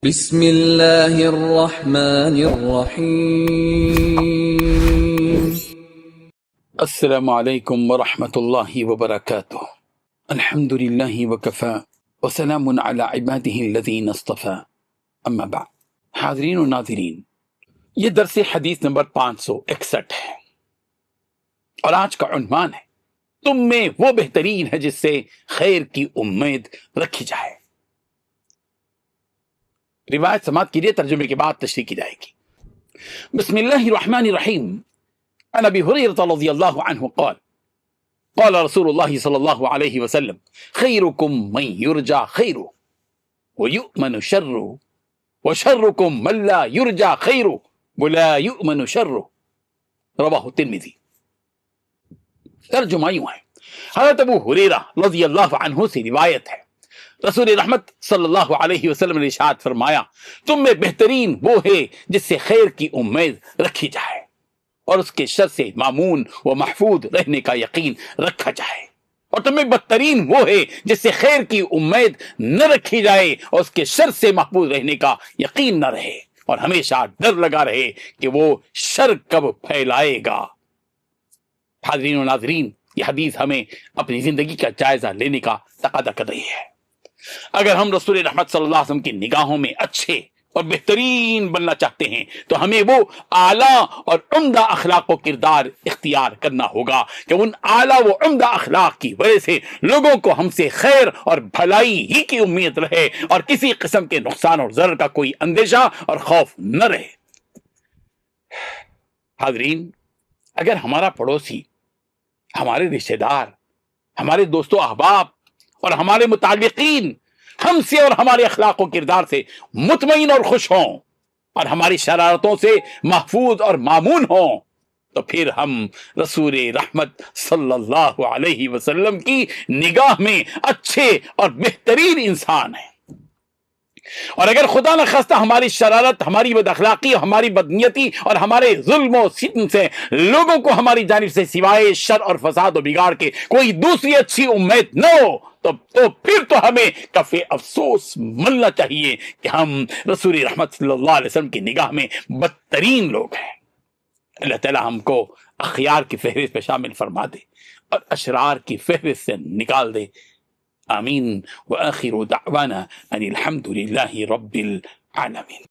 بسم اللہ الرحمن الرحیم۔ السلام علیکم ورحمۃ اللہ وبرکاتہ۔ الحمد للہ وکفی وسلام علی عبادہ الذین اصطفی، اما بعد۔ حاضرین و ناظرین، یہ درس حدیث نمبر 561 ہے اور آج کا عنوان ہے تم میں وہ بہترین ہے جس سے خیر کی امید رکھی جائے۔ روایت سماعت کیجیے، ترجمے کے بعد تشریح کی جائے گی۔ بسم اللہ الرحمن الرحیم۔ عن ابی ہریرہ رضی اللہ عنہ قال قال رسول اللہ صلی اللہ علیہ وسلم خیرکم من یرجى خیرہ ویؤمن شرہ وشرکم من لا یرجى خیرہ ولا یؤمن شرہ، رواہ الترمذی۔ ترجمہ یوں ہے، حضرت ابو ہریرہ رضی اللہ عنہ سے روایت ہے، رسول رحمت صلی اللہ علیہ وسلم نے ارشاد فرمایا تم میں بہترین وہ ہے جس سے خیر کی امید رکھی جائے اور اس کے شر سے مامون و محفوظ رہنے کا یقین رکھا جائے، اور تم میں بدترین وہ ہے جس سے خیر کی امید نہ رکھی جائے اور اس کے شر سے محفوظ رہنے کا یقین نہ رہے اور ہمیشہ ڈر لگا رہے کہ وہ شر کب پھیلائے گا۔ حاضرین و ناظرین، یہ حدیث ہمیں اپنی زندگی کا جائزہ لینے کا تقاضا کر رہی ہے۔ اگر ہم رسول رحمت صلی اللہ علیہ وسلم کی نگاہوں میں اچھے اور بہترین بننا چاہتے ہیں تو ہمیں وہ اعلیٰ اور عمدہ اخلاق و کردار اختیار کرنا ہوگا کہ ان اعلیٰ و عمدہ اخلاق کی وجہ سے لوگوں کو ہم سے خیر اور بھلائی ہی کی امید رہے اور کسی قسم کے نقصان اور ضرر کا کوئی اندیشہ اور خوف نہ رہے۔ حاضرین، اگر ہمارا پڑوسی، ہمارے رشتہ دار، ہمارے دوست و احباب اور ہمارے متعلقین ہم سے اور ہمارے اخلاق و کردار سے مطمئن اور خوش ہوں اور ہماری شرارتوں سے محفوظ اور مامون ہوں تو پھر ہم رسول رحمت صلی اللہ علیہ وسلم کی نگاہ میں اچھے اور بہترین انسان ہیں۔ اور اگر خدا نخواستہ ہماری شرارت، ہماری بد اخلاقی، ہماری بدنیتی اور ہمارے ظلم و ستم سے لوگوں کو ہماری جانب سے سوائے شر اور فساد و بگاڑ کے کوئی دوسری اچھی امید نہ ہو تو پھر تو ہمیں کف افسوس ملنا چاہیے کہ ہم رسول رحمت صلی اللہ علیہ وسلم کی نگاہ میں بدترین لوگ ہیں۔ اللہ تعالی ہم کو اخیار کی فہرست میں شامل فرما دے اور اشرار کی فہرست سے نکال دے، آمین۔ وآخر دعوانا ان الحمد للہ رب العالمین۔